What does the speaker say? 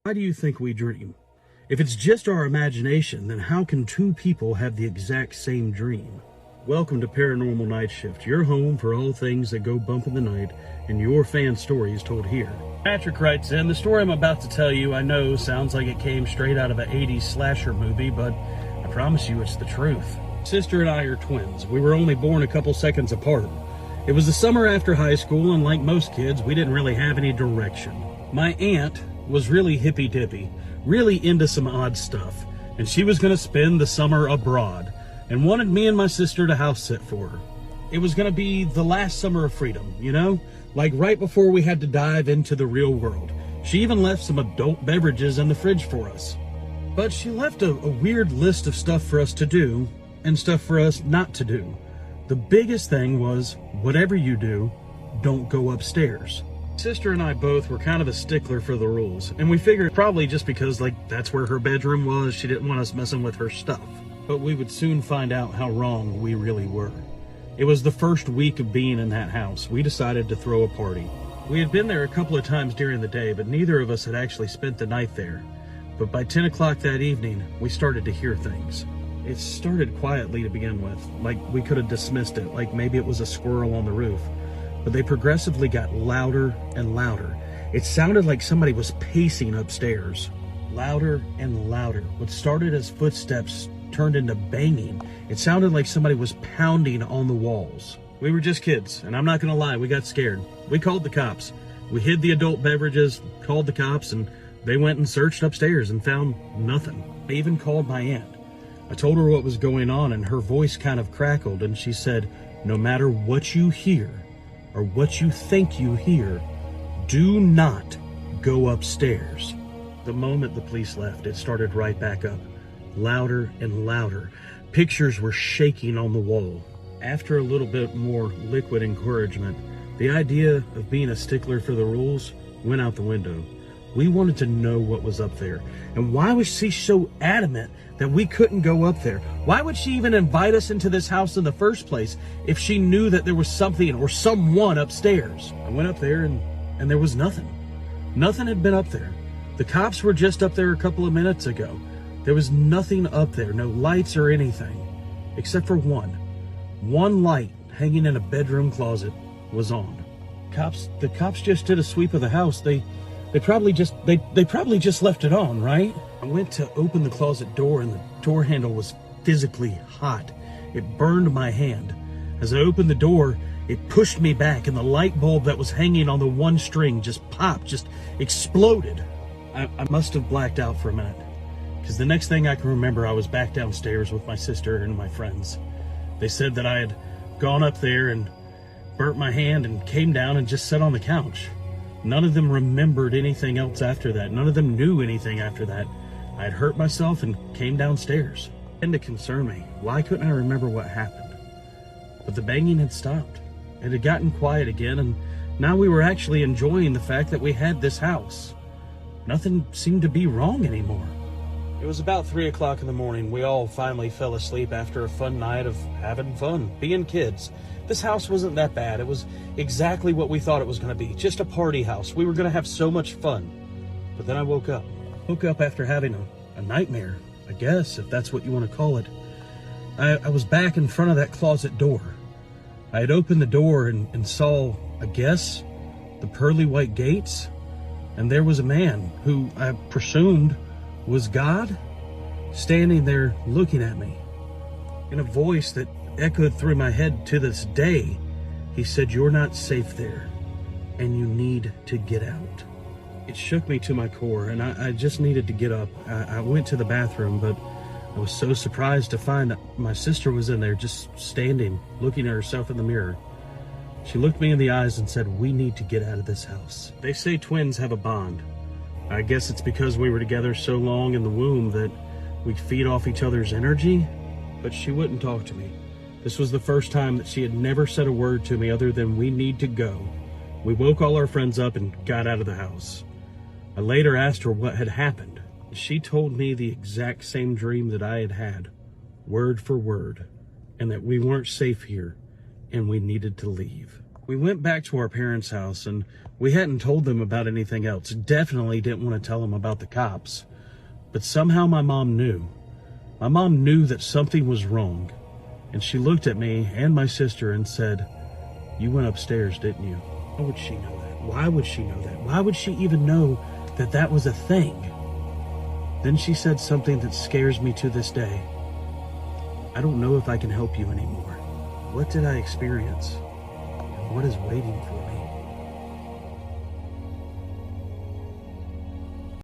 Why do you think we dream? If it's just our imagination, then how can two people have the exact same dream? Welcome to Paranormal Nightshift, your home for all things that go bump in the night, and your fan stories told here. Patrick writes in, the story I'm about to tell you, I know, sounds like it came straight out of an 80s slasher movie, but I promise you it's the truth. Sister and I are twins. We were only born a couple seconds apart. It was the summer after high school, and like most kids, we didn't really have any direction. My aunt was really hippy-dippy, really into some odd stuff, and she was going to spend the summer abroad and wanted me and my sister to house sit for her. It was going to be the last summer of freedom, you know, like right before we had to dive into the real world. She even left some adult beverages in the fridge for us. But she left a weird list of stuff for us to do and stuff for us not to do. The biggest thing was, whatever you do, don't go upstairs. Sister and I both were kind of a stickler for the rules, and we figured probably just because, that's where her bedroom was, she didn't want us messing with her stuff. But we would soon find out how wrong we really were. It was the first week of being in that house. We decided to throw a party. We had been there a couple of times during the day, but neither of us had actually spent the night there. But by 10 o'clock that evening, we started to hear things. It started quietly to begin with, like we could have dismissed it, like maybe it was a squirrel on the roof. But they progressively got louder and louder. It sounded like somebody was pacing upstairs. Louder and louder. What started as footsteps turned into banging. It sounded like somebody was pounding on the walls. We were just kids, and I'm not gonna lie, we got scared. We called the cops. We hid the adult beverages, called the cops, and they went and searched upstairs and found nothing. I even called my aunt. I told her what was going on, and her voice kind of crackled, and she said, no matter what you hear, or what you think you hear, do not go upstairs. The moment the police left, it started right back up, louder and louder. Pictures were shaking on the wall. After a little bit more liquid encouragement, the idea of being a stickler for the rules went out the window. We wanted to know what was up there. And why was she so adamant that we couldn't go up there? Why would she even invite us into this house in the first place if she knew that there was something or someone upstairs? I went up there and there was nothing. Nothing had been up there. The cops were just up there a couple of minutes ago. There was nothing up there, no lights or anything, except for one. One light hanging in a bedroom closet was on. The cops just did a sweep of the house. They probably just left it on, right? I went to open the closet door and the door handle was physically hot. It burned my hand. As I opened the door, it pushed me back and the light bulb that was hanging on the one string just popped, just exploded. I must have blacked out for a minute, because the next thing I can remember, I was back downstairs with my sister and my friends. They said that I had gone up there and burnt my hand and came down and just sat on the couch. None of them remembered anything else after that. None of them knew anything after that. I had hurt myself and came downstairs. It began to concern me. Why couldn't I remember what happened? But the banging had stopped. It had gotten quiet again, and now we were actually enjoying the fact that we had this house. Nothing seemed to be wrong anymore. It was about 3 o'clock in the morning. We all finally fell asleep after a fun night of having fun, being kids. This house wasn't that bad. It was exactly what we thought it was going to be. Just a party house. We were going to have so much fun. But then I woke up. Woke up after having a nightmare, I guess, if that's what you want to call it. I was back in front of that closet door. I had opened the door and saw, I guess, the pearly white gates. And there was a man who I presumed was God, standing there looking at me. In a voice that echoed through my head to this day, he said, "You're not safe there, and you need to get out." It shook me to my core, and I just needed to get up. I went to the bathroom, but I was so surprised to find that my sister was in there, just standing, looking at herself in the mirror. She looked me in the eyes and said, "We need to get out of this house." They say twins have a bond. I guess it's because we were together so long in the womb that we feed off each other's energy, but she wouldn't talk to me. This was the first time that she had never said a word to me other than, "We need to go." We woke all our friends up and got out of the house. I later asked her what had happened. She told me the exact same dream that I had had, word for word, and that we weren't safe here and we needed to leave. We went back to our parents' house, and we hadn't told them about anything else. Definitely didn't want to tell them about the cops. But somehow my mom knew. My mom knew that something was wrong. And she looked at me and my sister and said, "You went upstairs, didn't you?" How would she know that? Why would she know that? Why would she even know that that was a thing? Then she said something that scares me to this day. "I don't know if I can help you anymore. What did I experience? And what is waiting for me?"